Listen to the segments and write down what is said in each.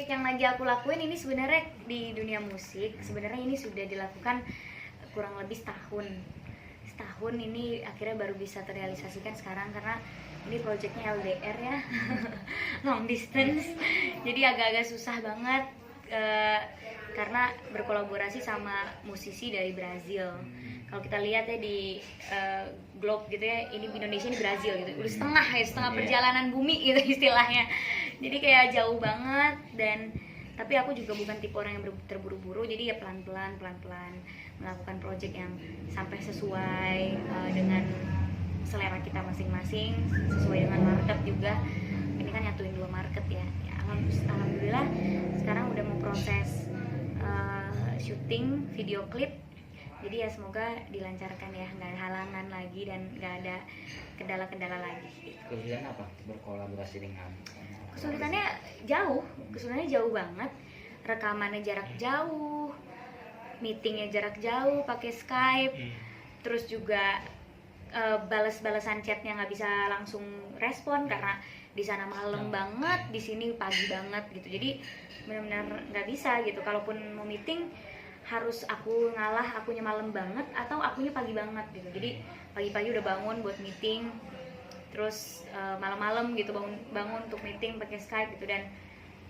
project yang lagi aku lakuin ini sebenarnya di dunia musik. Sebenarnya ini sudah dilakukan kurang lebih setahun ini akhirnya baru bisa terrealisasikan sekarang karena ini projectnya LDR ya. Long distance, jadi agak-agak susah banget karena berkolaborasi sama musisi dari Brazil. Kalau kita lihat ya di globe gitu ya, ini Indonesia, ini Brazil gitu, udah setengah perjalanan bumi gitu istilahnya. Jadi kayak jauh banget, dan tapi aku juga bukan tipe orang yang terburu-buru, jadi ya pelan-pelan melakukan project yang sampai sesuai dengan selera kita masing-masing, sesuai dengan market juga. Ini kan nyatuin 2 market ya. Alhamdulillah sekarang udah mau proses syuting video klip. Jadi ya semoga dilancarkan ya, nggak ada halangan lagi dan nggak ada kendala-kendala lagi. Kesulitan apa berkolaborasi dengan? Kesulitannya jauh banget. Rekamannya jarak jauh, meetingnya jarak jauh pakai Skype, terus juga balas-balasan chatnya nggak bisa langsung respon karena di sana malam banget, di sini pagi banget gitu. Jadi benar-benar nggak bisa gitu. Kalaupun mau meeting harus aku ngalah, akunya malam banget atau akunya pagi banget gitu. Jadi pagi-pagi udah bangun buat meeting, terus malam-malam gitu bangun untuk meeting pakai Skype gitu. Dan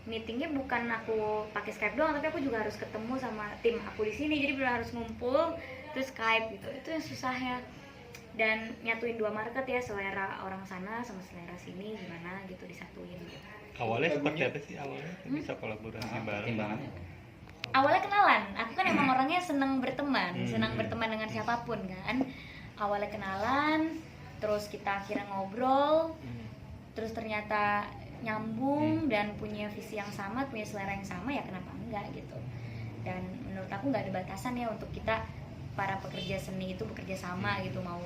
meetingnya bukan aku pakai Skype doang, tapi aku juga harus ketemu sama tim aku di sini. Jadi benar harus ngumpul terus Skype gitu. Itu yang susahnya. Dan nyatuin 2 market ya, selera orang sana sama selera sini gimana gitu disatuin gitu. Awalnya seperti apa sih awalnya bisa kolaborasi bareng? Awalnya kenalan, aku kan emang orangnya senang berteman dengan siapapun kan. Awalnya kenalan, terus kita akhirnya ngobrol, terus ternyata nyambung dan punya visi yang sama, punya selera yang sama, ya kenapa enggak gitu. Dan menurut aku nggak ada batasan ya untuk kita para pekerja seni itu bekerja sama gitu, mau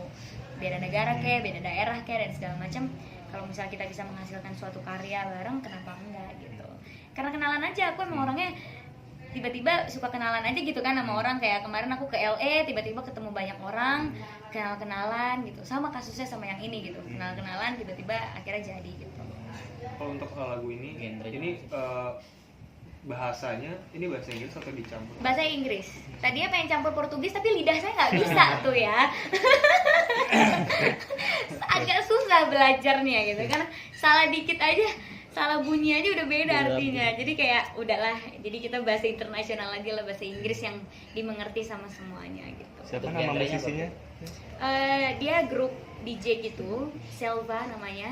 beda negara kayak, beda daerah kayak, dan segala macam. Kalau misalnya kita bisa menghasilkan suatu karya bareng, kenapa enggak gitu. Karena kenalan aja, aku emang orangnya tiba-tiba suka kenalan aja gitu kan sama orang. Kayak kemarin aku ke LA, tiba-tiba ketemu banyak orang, kenal-kenalan gitu. Sama kasusnya sama yang ini gitu, kenal-kenalan tiba-tiba akhirnya jadi gitu. Kalau untuk lagu ini bahasanya ini bahasa Inggris atau dicampur? Bahasa Inggris. Tadinya pengen campur Portugis tapi lidah saya nggak bisa tuh ya. Agak susah belajarnya gitu kan. Salah dikit aja, salah bunyi aja udah beda artinya. Jadi kayak udahlah. Jadi kita bahasa internasional lagi lah, bahasa Inggris yang dimengerti sama semuanya gitu. Siapa nama musisinya? Dia grup DJ gitu, Selva namanya.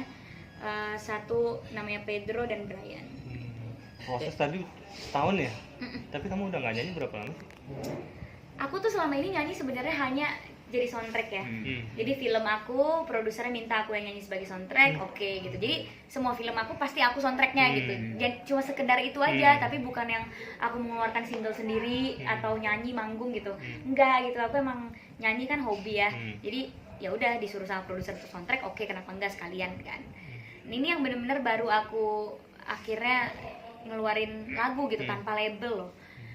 Satu namanya Pedro dan Brian. Proses tadi setahun ya? Tapi kamu udah nggak nyanyi berapa lama sih? Aku tuh selama ini nyanyi sebenarnya hanya jadi soundtrack ya. Jadi film aku, produsernya minta aku yang nyanyi sebagai soundtrack, oke gitu. Jadi semua film aku pasti aku soundtracknya gitu. Dan cuma sekedar itu aja, tapi bukan yang aku mengeluarkan single sendiri atau nyanyi manggung gitu. Enggak gitu. Aku emang nyanyi kan hobi ya. Jadi ya udah disuruh sama produser untuk soundtrack, oke, kenapa enggak sekalian kan. Ini yang bener-bener baru aku akhirnya ngeluarin lagu gitu tanpa label loh.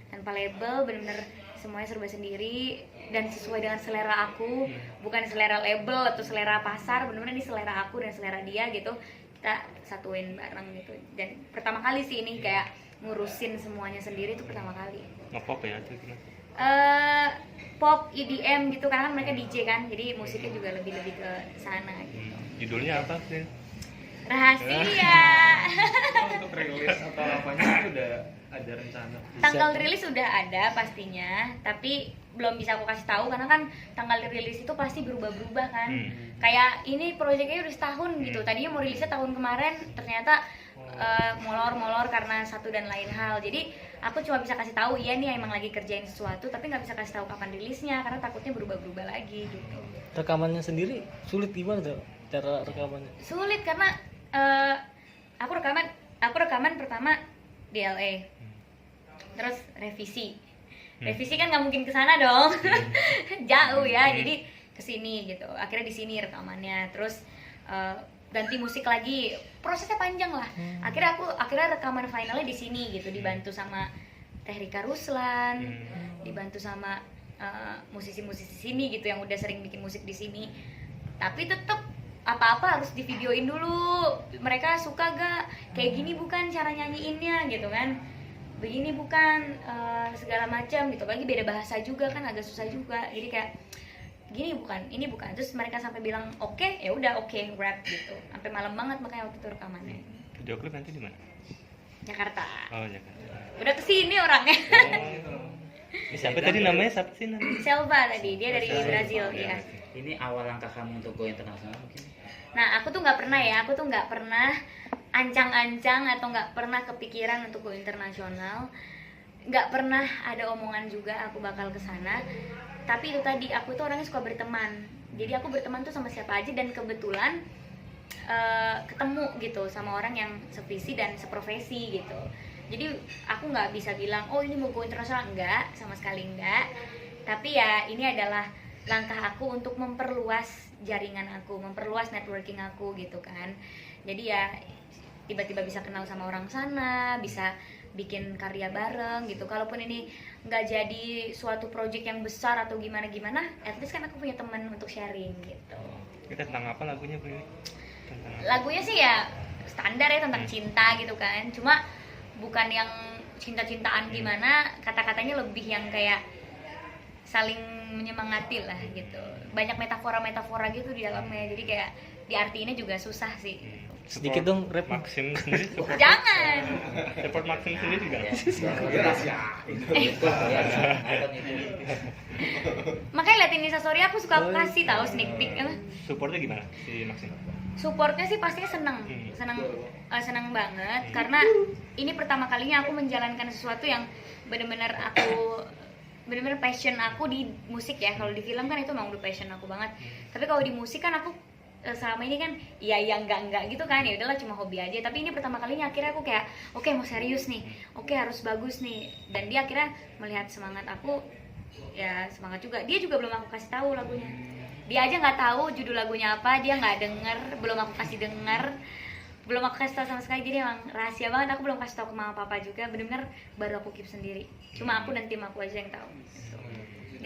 Tanpa label, bener-bener semuanya serba sendiri dan sesuai dengan selera aku, bukan selera label atau selera pasar. Bener-bener ini selera aku dan selera dia gitu, kita satuin bareng gitu. Dan pertama kali sih ini kayak ngurusin semuanya sendiri, itu pertama kali. Ngepop ya itu gimana? Pop, EDM gitu, karena kan mereka DJ kan, jadi musiknya juga lebih ke sana gitu. Judulnya apa sih? Rahasia. Untuk rilis atau apanya itu udah ada rencana? Tanggal rilis sudah ada pastinya, tapi belum bisa aku kasih tahu karena kan tanggal rilis itu pasti berubah-berubah kan. Kayak ini proyeknya udah setahun gitu. Tadinya mau rilisnya tahun kemarin, ternyata molor karena satu dan lain hal. Jadi aku cuma bisa kasih tahu iya nih emang lagi kerjain sesuatu, tapi nggak bisa kasih tahu kapan rilisnya karena takutnya berubah-berubah lagi gitu. Rekamannya sendiri sulit gimana tuh cara rekamannya? Sulit karena aku rekaman pertama di LA, terus revisi kan nggak mungkin kesana dong. Jauh ya, jadi kesini gitu. Akhirnya di sini rekamannya, terus ganti musik lagi, prosesnya panjang lah. Akhirnya rekaman finalnya di sini gitu, dibantu sama Teh Rika Ruslan, dibantu sama musisi-musisi sini gitu yang udah sering bikin musik di sini. Tapi tetap apa-apa harus divideoin dulu, mereka suka gak, kayak gini bukan cara nyanyiinnya gitu kan, begini bukan, segala macam gitu. Lagi beda bahasa juga kan agak susah juga, jadi kayak gini bukan, ini bukan. Terus mereka sampai bilang oke, ya udah oke, rap gitu sampai malam banget, makanya waktu itu rekamannya. Video klip nanti di mana? Jakarta, Oh, Jakarta. udah kesini orangnya. Siapa tadi namanya? Siapa sih namanya? Selva tadi, dia dari Selva. Brazil Oh, ya. Ini awal langkah kamu untuk go internasional mungkin? Nah, aku tuh nggak pernah ancang-ancang atau nggak pernah kepikiran untuk go internasional, nggak pernah ada omongan juga aku bakal ke sana. Tapi itu tadi, aku tuh orangnya suka berteman, jadi aku berteman tuh sama siapa aja, dan kebetulan ketemu gitu sama orang yang sevisi dan seprofesi gitu. Jadi aku nggak bisa bilang oh ini mau go internasional, enggak, sama sekali enggak. Tapi ya ini adalah langkah aku untuk memperluas jaringan aku, memperluas networking aku gitu kan. Jadi ya tiba-tiba bisa kenal sama orang sana, bisa bikin karya bareng gitu. Kalaupun ini nggak jadi suatu project yang besar atau gimana-gimana, at least kan aku punya teman untuk sharing gitu. Kita tentang apa lagunya, Bro? Tentang apa? Lagunya sih ya standar ya, tentang cinta gitu kan. Cuma bukan yang cinta-cintaan gimana, kata-katanya lebih yang kayak saling menyemangati lah gitu. Banyak metafora-metafora gitu di dalamnya, jadi kayak diartiinnya juga susah sih. Sedikit dong rap. Maxim sendiri support. Jangan. Support Maxim sendiri juga. Itu ya, nonton itu. Makanya liatin Instastory aku suka kasih tahu sneak peek apa. Supportnya gimana si Maxim? Supportnya sih pastinya seneng banget, karena ini pertama kalinya aku menjalankan sesuatu yang benar-benar passion aku di musik ya. Kalau di film kan itu emang udah passion aku banget, tapi kalau di musik kan aku selama ini kan iya enggak gitu kan, ya udahlah cuma hobi aja. Tapi ini pertama kalinya akhirnya aku kayak oke, mau serius nih, oke harus bagus nih. Dan dia akhirnya melihat semangat aku, ya semangat juga. Dia juga belum aku kasih tahu lagunya, dia aja nggak tahu judul lagunya apa, dia nggak denger, belum aku kasih denger, belum aku kasih tahu sama sekali. Jadi emang rahasia banget, aku belum kasih tahu ke mama papa juga, benar-benar baru aku keep sendiri. Cuma aku dan tim aku aja yang tahu gitu.